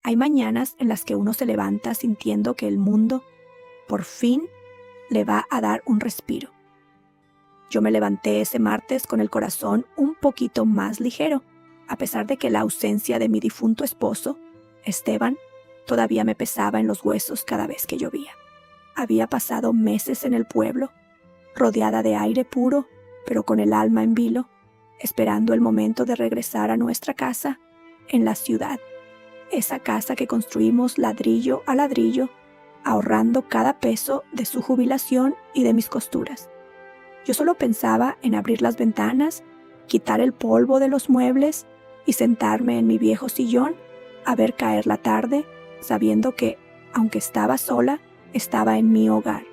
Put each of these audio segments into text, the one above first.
Hay mañanas en las que uno se levanta sintiendo que el mundo, por fin, le va a dar un respiro. Yo me levanté ese martes con el corazón un poquito más ligero, a pesar de que la ausencia de mi difunto esposo, Esteban, todavía me pesaba en los huesos cada vez que llovía. Había pasado meses en el pueblo, rodeada de aire puro, pero con el alma en vilo, esperando el momento de regresar a nuestra casa en la ciudad. Esa casa que construimos ladrillo a ladrillo, ahorrando cada peso de su jubilación y de mis costuras. Yo solo pensaba en abrir las ventanas, quitar el polvo de los muebles y sentarme en mi viejo sillón a ver caer la tarde, sabiendo que, aunque estaba sola, estaba en mi hogar.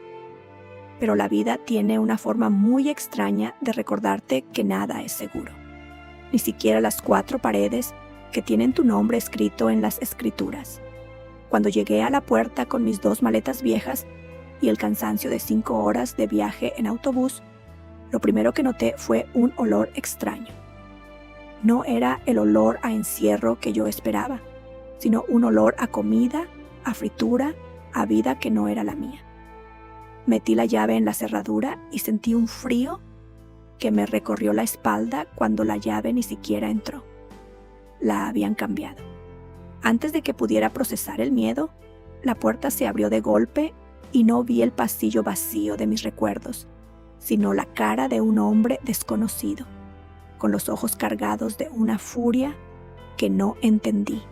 Pero la vida tiene una forma muy extraña de recordarte que nada es seguro. Ni siquiera las 4 paredes que tienen tu nombre escrito en las escrituras. Cuando llegué a la puerta con mis 2 maletas viejas y el cansancio de 5 horas de viaje en autobús, lo primero que noté fue un olor extraño. No era el olor a encierro que yo esperaba, sino un olor a comida, a fritura, a vida que no era la mía. Metí la llave en la cerradura y sentí un frío que me recorrió la espalda cuando la llave ni siquiera entró. La habían cambiado. Antes de que pudiera procesar el miedo, la puerta se abrió de golpe y no vi el pasillo vacío de mis recuerdos, sino la cara de un hombre desconocido, con los ojos cargados de una furia que no entendí.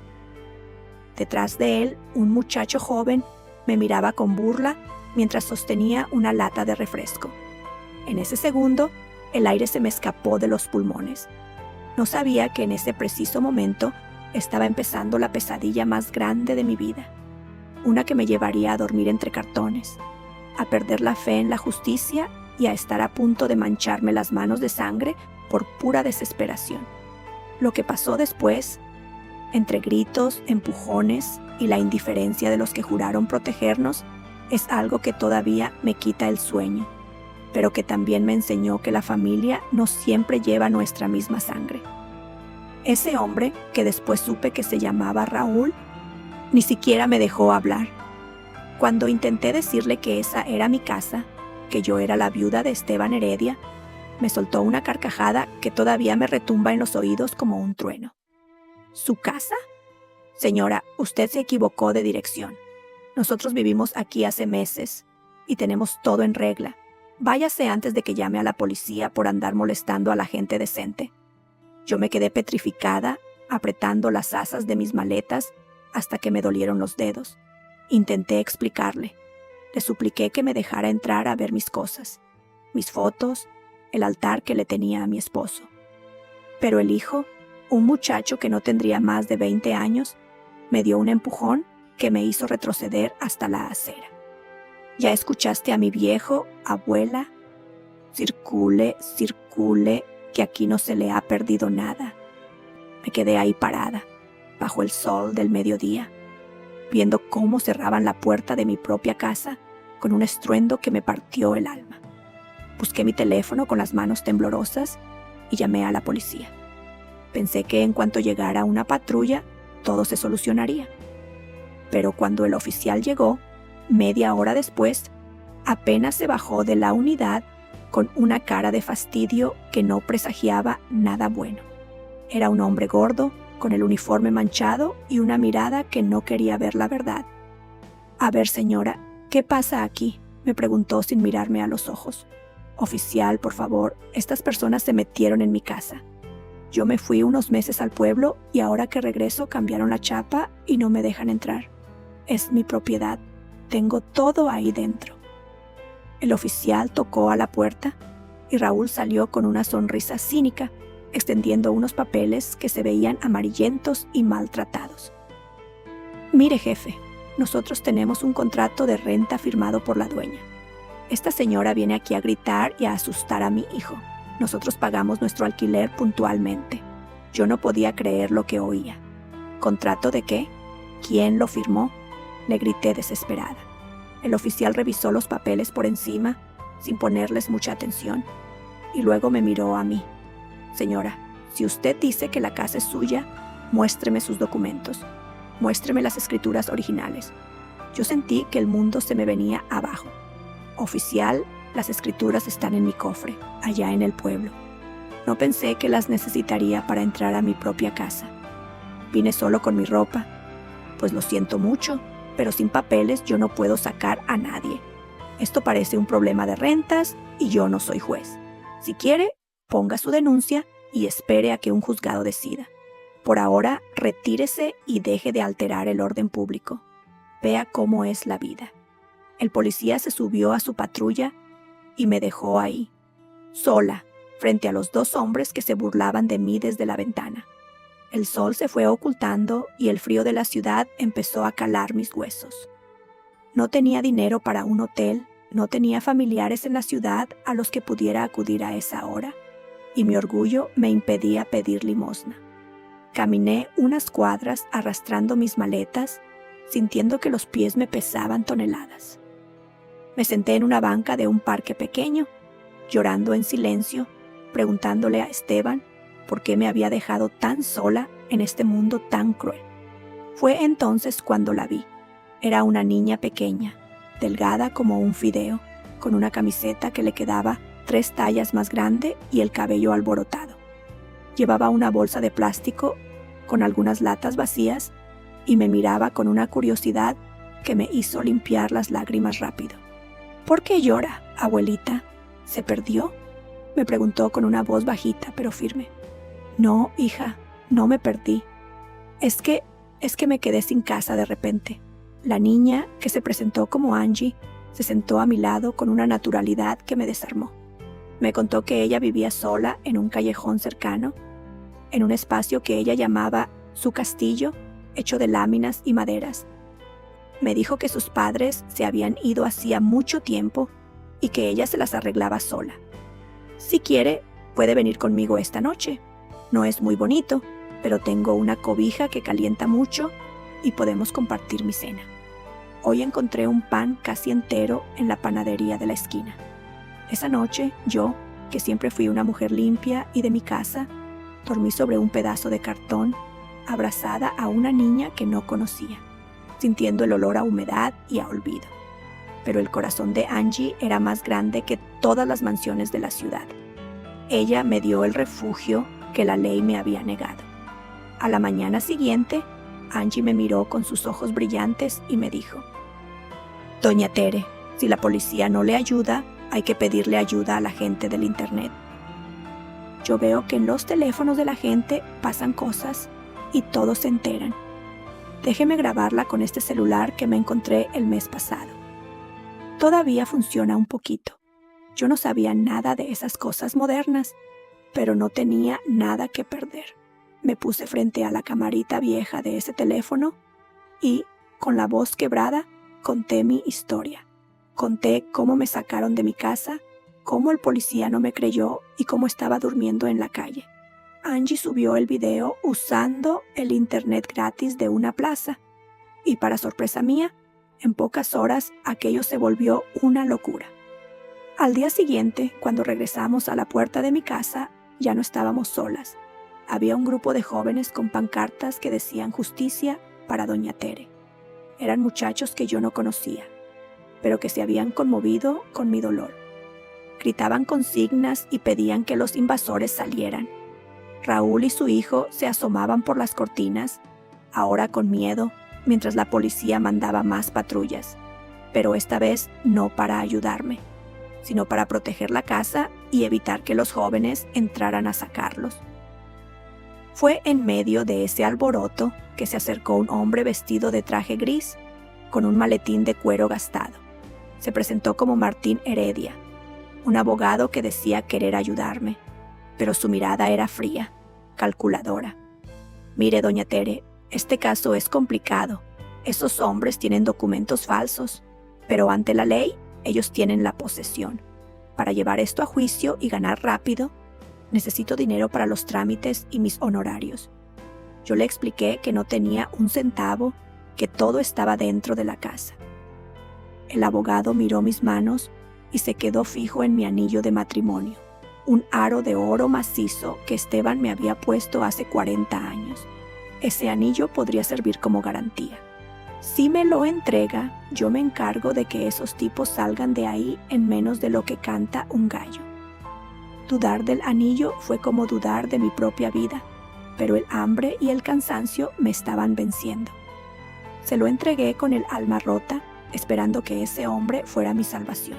Detrás de él, un muchacho joven me miraba con burla mientras sostenía una lata de refresco. En ese segundo, el aire se me escapó de los pulmones. No sabía que en ese preciso momento estaba empezando la pesadilla más grande de mi vida, una que me llevaría a dormir entre cartones, a perder la fe en la justicia y a estar a punto de mancharme las manos de sangre por pura desesperación. Lo que pasó después, entre gritos, empujones y la indiferencia de los que juraron protegernos, es algo que todavía me quita el sueño, pero que también me enseñó que la familia no siempre lleva nuestra misma sangre. Ese hombre, que después supe que se llamaba Raúl, ni siquiera me dejó hablar. Cuando intenté decirle que esa era mi casa, que yo era la viuda de Esteban Heredia, me soltó una carcajada que todavía me retumba en los oídos como un trueno. ¿Su casa? Señora, usted se equivocó de dirección. Nosotros vivimos aquí hace meses y tenemos todo en regla. Váyase antes de que llame a la policía por andar molestando a la gente decente. Yo me quedé petrificada, apretando las asas de mis maletas hasta que me dolieron los dedos. Intenté explicarle. Le supliqué que me dejara entrar a ver mis cosas, mis fotos, el altar que le tenía a mi esposo. Pero el hijo, un muchacho que no tendría más de 20 años, me dio un empujón que me hizo retroceder hasta la acera. ¿Ya escuchaste a mi viejo, abuela? Circule, circule, que aquí no se le ha perdido nada. Me quedé ahí parada, bajo el sol del mediodía, viendo cómo cerraban la puerta de mi propia casa con un estruendo que me partió el alma. Busqué mi teléfono con las manos temblorosas y llamé a la policía. Pensé que en cuanto llegara una patrulla, todo se solucionaría. Pero cuando el oficial llegó, media hora después, apenas se bajó de la unidad con una cara de fastidio que no presagiaba nada bueno. Era un hombre gordo, con el uniforme manchado y una mirada que no quería ver la verdad. «A ver, señora, ¿qué pasa aquí?», me preguntó sin mirarme a los ojos. «Oficial, por favor, estas personas se metieron en mi casa. Yo me fui unos meses al pueblo y ahora que regreso cambiaron la chapa y no me dejan entrar. Es mi propiedad. Tengo todo ahí dentro». El oficial tocó a la puerta y Raúl salió con una sonrisa cínica, extendiendo unos papeles que se veían amarillentos y maltratados. «Mire, jefe, nosotros tenemos un contrato de renta firmado por la dueña. Esta señora viene aquí a gritar y a asustar a mi hijo. Nosotros pagamos nuestro alquiler puntualmente». Yo no podía creer lo que oía. ¿Contrato de qué? ¿Quién lo firmó?, le grité desesperada. El oficial revisó los papeles por encima, sin ponerles mucha atención, y luego me miró a mí. «Señora, si usted dice que la casa es suya, muéstreme sus documentos». Muéstreme las escrituras originales. Yo sentí que el mundo se me venía abajo. Oficial, las escrituras están en mi cofre, allá en el pueblo. No pensé que las necesitaría para entrar a mi propia casa. Vine solo con mi ropa. Pues lo siento mucho, pero sin papeles yo no puedo sacar a nadie. Esto parece un problema de rentas y yo no soy juez. Si quiere, ponga su denuncia y espere a que un juzgado decida. Por ahora, retírese y deje de alterar el orden público. Vea cómo es la vida. El policía se subió a su patrulla y me dejó ahí, sola, frente a los dos hombres que se burlaban de mí desde la ventana. El sol se fue ocultando y el frío de la ciudad empezó a calar mis huesos. No tenía dinero para un hotel, no tenía familiares en la ciudad a los que pudiera acudir a esa hora, y mi orgullo me impedía pedir limosna. Caminé unas cuadras arrastrando mis maletas, sintiendo que los pies me pesaban toneladas. Me senté en una banca de un parque pequeño, llorando en silencio, preguntándole a Esteban por qué me había dejado tan sola en este mundo tan cruel. Fue entonces cuando la vi. Era una niña pequeña, delgada como un fideo, con una camiseta que le quedaba 3 tallas más grande y el cabello alborotado. Llevaba una bolsa de plástico con algunas latas vacías y me miraba con una curiosidad que me hizo limpiar las lágrimas rápido. ¿Por qué llora, abuelita? ¿Se perdió?, me preguntó con una voz bajita pero firme. No, hija, no me perdí. Es que me quedé sin casa de repente. La niña, que se presentó como Angie, se sentó a mi lado con una naturalidad que me desarmó. Me contó que ella vivía sola en un callejón cercano, en un espacio que ella llamaba su castillo, hecho de láminas y maderas. Me dijo que sus padres se habían ido hacía mucho tiempo y que ella se las arreglaba sola. Si quiere, puede venir conmigo esta noche. No es muy bonito, pero tengo una cobija que calienta mucho y podemos compartir mi cena. Hoy encontré un pan casi entero en la panadería de la esquina. Esa noche, yo, que siempre fui una mujer limpia y de mi casa, dormí sobre un pedazo de cartón, abrazada a una niña que no conocía, sintiendo el olor a humedad y a olvido. Pero el corazón de Angie era más grande que todas las mansiones de la ciudad. Ella me dio el refugio que la ley me había negado. A la mañana siguiente, Angie me miró con sus ojos brillantes y me dijo: Doña Tere, si la policía no le ayuda, hay que pedirle ayuda a la gente del internet. Yo veo que en los teléfonos de la gente pasan cosas y todos se enteran. Déjeme grabarla con este celular que me encontré el mes pasado. Todavía funciona un poquito. Yo no sabía nada de esas cosas modernas, pero no tenía nada que perder. Me puse frente a la camarita vieja de ese teléfono y, con la voz quebrada, conté mi historia. Conté cómo me sacaron de mi casa, cómo el policía no me creyó y cómo estaba durmiendo en la calle. Angie subió el video usando el internet gratis de una plaza y, para sorpresa mía, en pocas horas aquello se volvió una locura. Al día siguiente, cuando regresamos a la puerta de mi casa, ya no estábamos solas. Había un grupo de jóvenes con pancartas que decían justicia para Doña Tere. Eran muchachos que yo no conocía, pero que se habían conmovido con mi dolor. Gritaban consignas y pedían que los invasores salieran. Raúl y su hijo se asomaban por las cortinas, ahora con miedo, mientras la policía mandaba más patrullas, pero esta vez no para ayudarme, sino para proteger la casa y evitar que los jóvenes entraran a sacarlos. Fue en medio de ese alboroto que se acercó un hombre vestido de traje gris, con un maletín de cuero gastado. Se presentó como Martín Heredia, un abogado que decía querer ayudarme, pero su mirada era fría, calculadora. Mire, doña Tere, este caso es complicado. Esos hombres tienen documentos falsos, pero ante la ley, ellos tienen la posesión. Para llevar esto a juicio y ganar rápido, necesito dinero para los trámites y mis honorarios. Yo le expliqué que no tenía un centavo, que todo estaba dentro de la casa. El abogado miró mis manos y se quedó fijo en mi anillo de matrimonio, un aro de oro macizo que Esteban me había puesto hace 40 años. Ese anillo podría servir como garantía. Si me lo entrega, yo me encargo de que esos tipos salgan de ahí en menos de lo que canta un gallo. Dudar del anillo fue como dudar de mi propia vida, pero el hambre y el cansancio me estaban venciendo. Se lo entregué con el alma rota, esperando que ese hombre fuera mi salvación.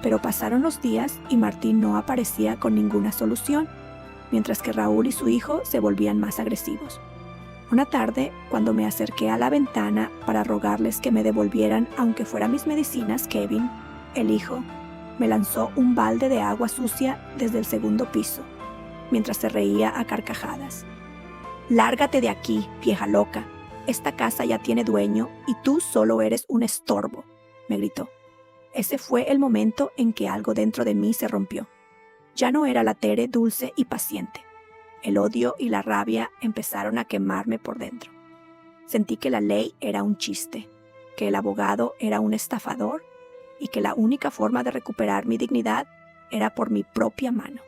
Pero pasaron los días y Martín no aparecía con ninguna solución, mientras que Raúl y su hijo se volvían más agresivos. Una tarde, cuando me acerqué a la ventana para rogarles que me devolvieran, aunque fueran mis medicinas, Kevin, el hijo, me lanzó un balde de agua sucia desde el segundo piso, mientras se reía a carcajadas. «Lárgate de aquí, vieja loca. Esta casa ya tiene dueño y tú solo eres un estorbo», me gritó. Ese fue el momento en que algo dentro de mí se rompió. Ya no era la Tere dulce y paciente. El odio y la rabia empezaron a quemarme por dentro. Sentí que la ley era un chiste, que el abogado era un estafador y que la única forma de recuperar mi dignidad era por mi propia mano.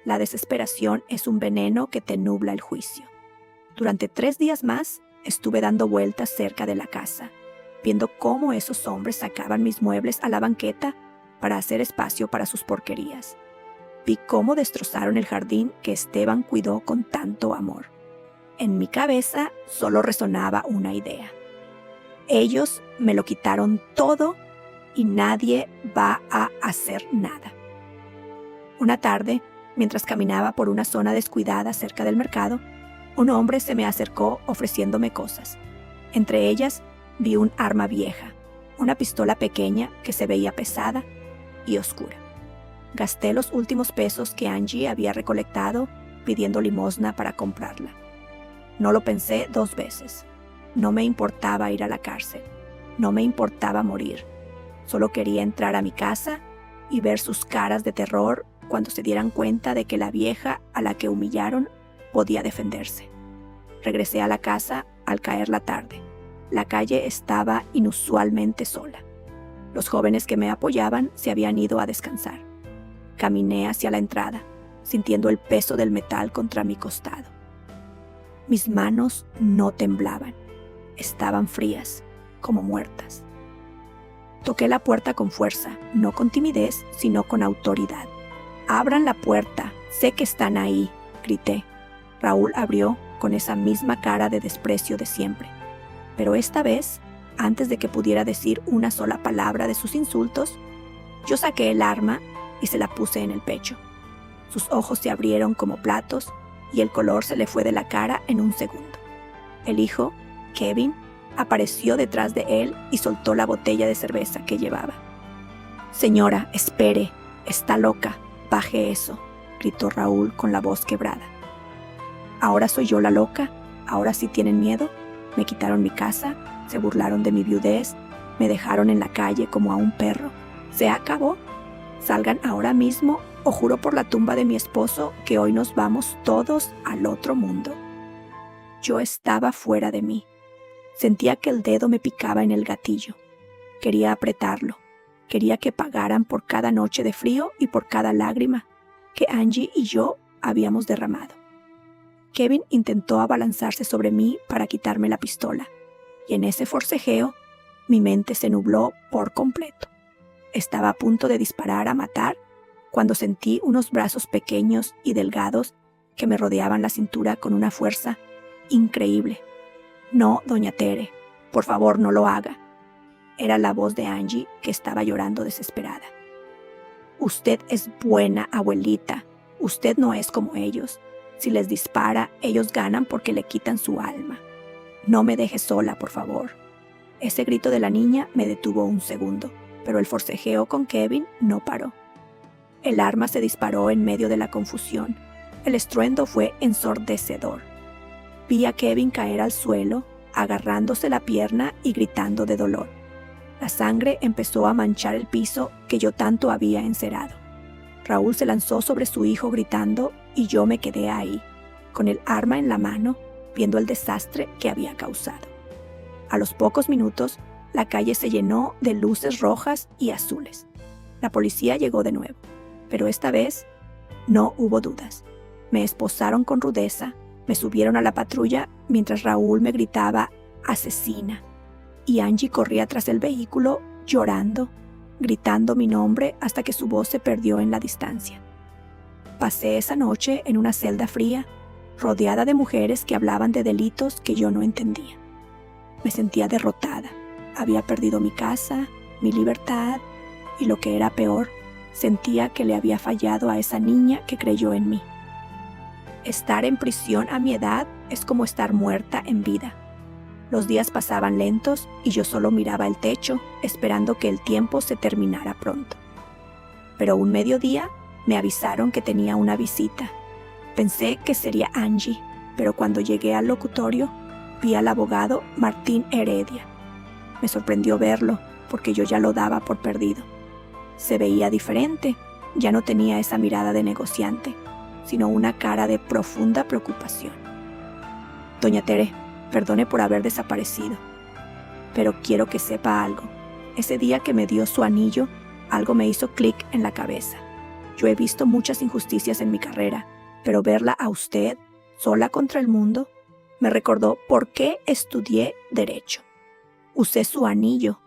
La desesperación es un veneno que te nubla el juicio. Durante 3 días más estuve dando vueltas cerca de la casa, viendo cómo esos hombres sacaban mis muebles a la banqueta para hacer espacio para sus porquerías. Vi cómo destrozaron el jardín que Esteban cuidó con tanto amor. En mi cabeza solo resonaba una idea. Ellos me lo quitaron todo y nadie va a hacer nada. Una tarde, mientras caminaba por una zona descuidada cerca del mercado, un hombre se me acercó ofreciéndome cosas. Entre ellas, vi un arma vieja, una pistola pequeña que se veía pesada y oscura. Gasté los últimos pesos que Angie había recolectado pidiendo limosna para comprarla. No lo pensé 2 veces. No me importaba ir a la cárcel. No me importaba morir. Solo quería entrar a mi casa y ver sus caras de terror cuando se dieran cuenta de que la vieja a la que humillaron podía defenderse. Regresé a la casa al caer la tarde. La calle estaba inusualmente sola. Los jóvenes que me apoyaban se habían ido a descansar. Caminé hacia la entrada, sintiendo el peso del metal contra mi costado. Mis manos no temblaban, estaban frías, como muertas. Toqué la puerta con fuerza, no con timidez, sino con autoridad. «Abran la puerta, sé que están ahí», grité. Raúl abrió con esa misma cara de desprecio de siempre. Pero esta vez, antes de que pudiera decir una sola palabra de sus insultos, yo saqué el arma y se la puse en el pecho. Sus ojos se abrieron como platos y el color se le fue de la cara en un segundo. El hijo, Kevin, apareció detrás de él y soltó la botella de cerveza que llevaba. «Señora, espere, está loca, baje eso», gritó Raúl con la voz quebrada. «¿Ahora soy yo la loca? ¿Ahora sí tienen miedo? Me quitaron mi casa, se burlaron de mi viudez, me dejaron en la calle como a un perro. ¿Se acabó? Salgan ahora mismo o juro por la tumba de mi esposo que hoy nos vamos todos al otro mundo». Yo estaba fuera de mí. Sentía que el dedo me picaba en el gatillo. Quería apretarlo. Quería que pagaran por cada noche de frío y por cada lágrima que Angie y yo habíamos derramado. Kevin intentó abalanzarse sobre mí para quitarme la pistola, y en ese forcejeo mi mente se nubló por completo. Estaba a punto de disparar a matar cuando sentí unos brazos pequeños y delgados que me rodeaban la cintura con una fuerza increíble. «No, doña Tere, por favor, no lo haga». Era la voz de Angie, que estaba llorando desesperada. «Usted es buena, abuelita. Usted no es como ellos. Si les dispara, ellos ganan porque le quitan su alma. No me deje sola, por favor». Ese grito de la niña me detuvo un segundo, pero el forcejeo con Kevin no paró. El arma se disparó en medio de la confusión. El estruendo fue ensordecedor. Vi a Kevin caer al suelo, agarrándose la pierna y gritando de dolor. La sangre empezó a manchar el piso que yo tanto había encerado. Raúl se lanzó sobre su hijo gritando y yo me quedé ahí, con el arma en la mano, viendo el desastre que había causado. A los pocos minutos, la calle se llenó de luces rojas y azules. La policía llegó de nuevo, pero esta vez no hubo dudas. Me esposaron con rudeza, Me subieron a la patrulla mientras Raúl me gritaba «asesina» y Angie corría tras el vehículo llorando, gritando mi nombre hasta que su voz se perdió en la distancia. Pasé esa noche en una celda fría, rodeada de mujeres que hablaban de delitos que yo no entendía. Me sentía derrotada. Había perdido mi casa, mi libertad y, lo que era peor, sentía que le había fallado a esa niña que creyó en mí. Estar en prisión a mi edad es como estar muerta en vida. Los días pasaban lentos y yo solo miraba el techo, esperando que el tiempo se terminara pronto. Pero un mediodía me avisaron que tenía una visita. Pensé que sería Angie, pero cuando llegué al locutorio, vi al abogado Martín Heredia. Me sorprendió verlo, porque yo ya lo daba por perdido. Se veía diferente, ya no tenía esa mirada de negociante, sino una cara de profunda preocupación. Doña Tere, perdone por haber desaparecido, pero quiero que sepa algo. Ese día que me dio su anillo, algo me hizo clic en la cabeza. Yo he visto muchas injusticias en mi carrera, pero verla a usted, sola contra el mundo, me recordó por qué estudié Derecho. Usé su anillo,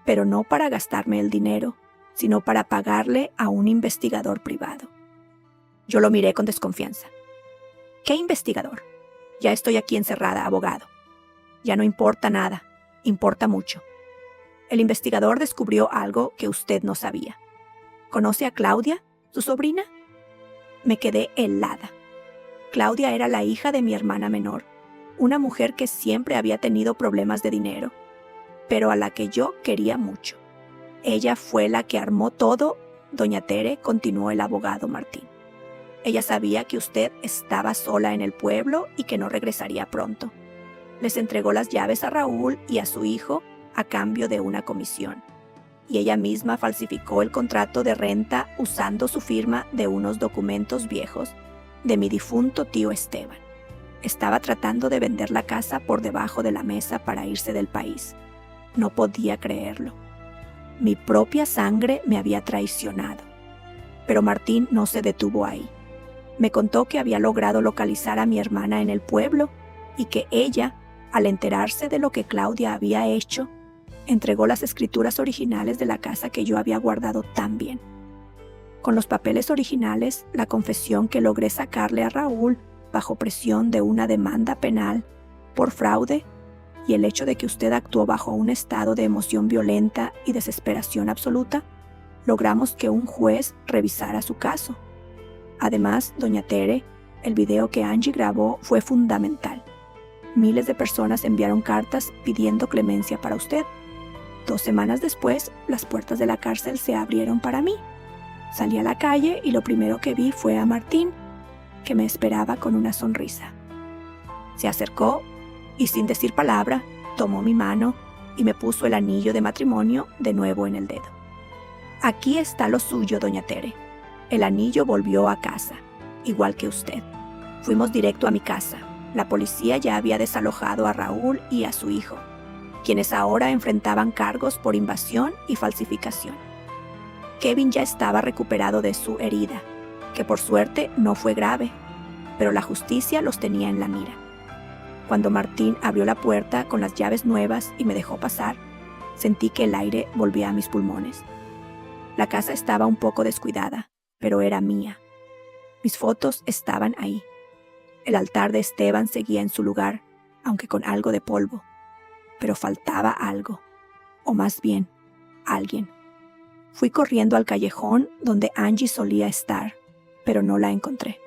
pero no para gastarme el dinero, sino para pagarle a un investigador privado. Yo lo miré con desconfianza. ¿Qué investigador? Ya estoy aquí encerrada, abogado. Ya no importa nada, importa mucho. El investigador descubrió algo que usted no sabía. ¿Conoce a Claudia, su sobrina? Me quedé helada. Claudia era la hija de mi hermana menor, una mujer que siempre había tenido problemas de dinero, pero a la que yo quería mucho. Ella fue la que armó todo, doña Tere, continuó el abogado Martín. Ella sabía que usted estaba sola en el pueblo y que no regresaría pronto. Les entregó las llaves a Raúl y a su hijo a cambio de una comisión. Y ella misma falsificó el contrato de renta usando su firma de unos documentos viejos de mi difunto tío Esteban. Estaba tratando de vender la casa por debajo de la mesa para irse del país. No podía creerlo. Mi propia sangre me había traicionado. Pero Martín no se detuvo ahí. Me contó que había logrado localizar a mi hermana en el pueblo y que ella, al enterarse de lo que Claudia había hecho, entregó las escrituras originales de la casa que yo había guardado tan bien. Con los papeles originales, la confesión que logré sacarle a Raúl bajo presión de una demanda penal por fraude y el hecho de que usted actuó bajo un estado de emoción violenta y desesperación absoluta, logramos que un juez revisara su caso. Además, doña Tere, el video que Angie grabó fue fundamental. Miles de personas enviaron cartas pidiendo clemencia para usted. 2 semanas después, las puertas de la cárcel se abrieron para mí. Salí a la calle y lo primero que vi fue a Martín, que me esperaba con una sonrisa. Se acercó y, sin decir palabra, tomó mi mano y me puso el anillo de matrimonio de nuevo en el dedo. Aquí está lo suyo, doña Tere. El anillo volvió a casa, igual que usted. Fuimos directo a mi casa. La policía ya había desalojado a Raúl y a su hijo, quienes ahora enfrentaban cargos por invasión y falsificación. Kevin ya estaba recuperado de su herida, que por suerte no fue grave, pero la justicia los tenía en la mira. Cuando Martín abrió la puerta con las llaves nuevas y me dejó pasar, sentí que el aire volvía a mis pulmones. La casa estaba un poco descuidada, pero era mía. Mis fotos estaban ahí. El altar de Esteban seguía en su lugar, aunque con algo de polvo. Pero faltaba algo, o más bien, alguien. Fui corriendo al callejón donde Angie solía estar, pero no la encontré.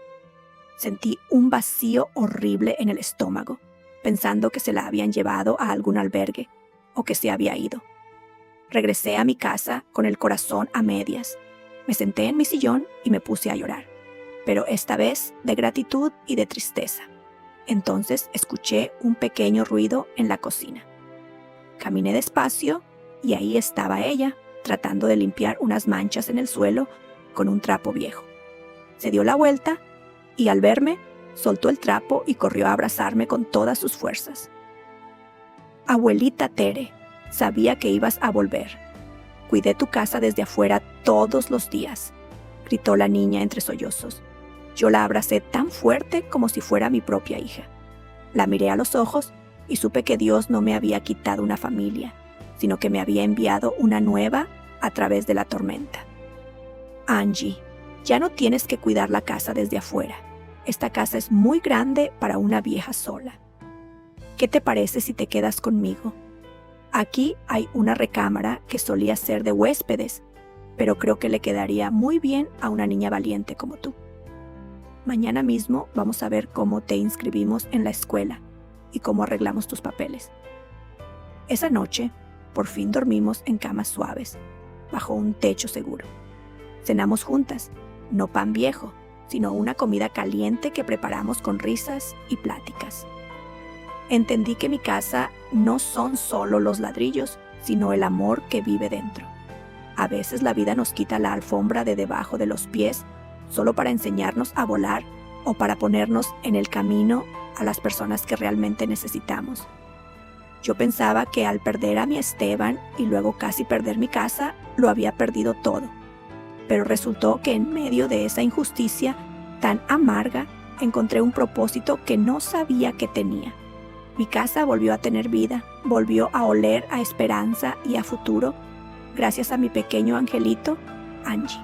Sentí un vacío horrible en el estómago, pensando que se la habían llevado a algún albergue o que se había ido. Regresé a mi casa con el corazón a medias. Me senté en mi sillón y me puse a llorar, pero esta vez de gratitud y de tristeza. Entonces escuché un pequeño ruido en la cocina. Caminé despacio y ahí estaba ella, tratando de limpiar unas manchas en el suelo con un trapo viejo. Se dio la vuelta y al verme, soltó el trapo y corrió a abrazarme con todas sus fuerzas. Abuelita Tere, sabía que ibas a volver. Cuidé tu casa desde afuera todos los días, gritó la niña entre sollozos. Yo la abracé tan fuerte como si fuera mi propia hija. La miré a los ojos y supe que Dios no me había quitado una familia, sino que me había enviado una nueva a través de la tormenta. Angie, ya no tienes que cuidar la casa desde afuera. Esta casa es muy grande para una vieja sola. ¿Qué te parece si te quedas conmigo? Aquí hay una recámara que solía ser de huéspedes, pero creo que le quedaría muy bien a una niña valiente como tú. Mañana mismo vamos a ver cómo te inscribimos en la escuela y cómo arreglamos tus papeles. Esa noche, por fin dormimos en camas suaves, bajo un techo seguro. Cenamos juntas, no pan viejo, sino una comida caliente que preparamos con risas y pláticas. Entendí que mi casa no son solo los ladrillos, sino el amor que vive dentro. A veces la vida nos quita la alfombra de debajo de los pies solo para enseñarnos a volar o para ponernos en el camino a las personas que realmente necesitamos. Yo pensaba que al perder a mi Esteban y luego casi perder mi casa, lo había perdido todo. Pero resultó que en medio de esa injusticia tan amarga, encontré un propósito que no sabía que tenía. Mi casa volvió a tener vida, volvió a oler a esperanza y a futuro, gracias a mi pequeño angelito, Angie.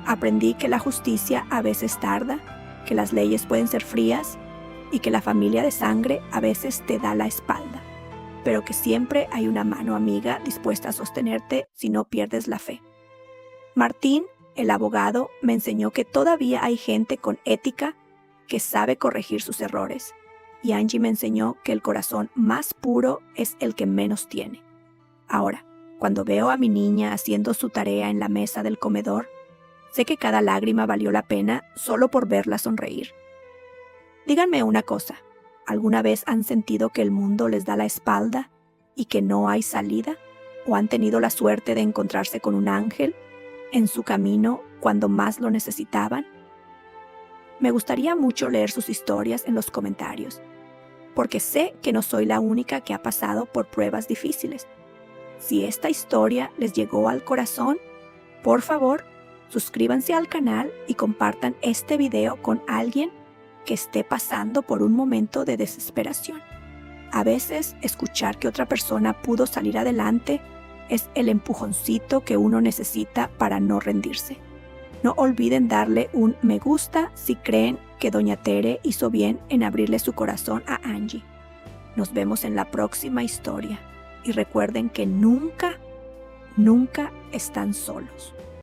Aprendí que la justicia a veces tarda, que las leyes pueden ser frías y que la familia de sangre a veces te da la espalda, pero que siempre hay una mano amiga dispuesta a sostenerte si no pierdes la fe. Martín, el abogado, me enseñó que todavía hay gente con ética que sabe corregir sus errores, y Angie me enseñó que el corazón más puro es el que menos tiene. Ahora, cuando veo a mi niña haciendo su tarea en la mesa del comedor, sé que cada lágrima valió la pena solo por verla sonreír. Díganme una cosa, ¿alguna vez han sentido que el mundo les da la espalda y que no hay salida? ¿O han tenido la suerte de encontrarse con un ángel en su camino cuando más lo necesitaban? Me gustaría mucho leer sus historias en los comentarios, porque sé que no soy la única que ha pasado por pruebas difíciles. Si esta historia les llegó al corazón, por favor, suscríbanse al canal y compartan este video con alguien que esté pasando por un momento de desesperación. A veces, escuchar que otra persona pudo salir adelante es el empujoncito que uno necesita para no rendirse. No olviden darle un me gusta si creen que Doña Tere hizo bien en abrirle su corazón a Angie. Nos vemos en la próxima historia y recuerden que nunca, nunca están solos.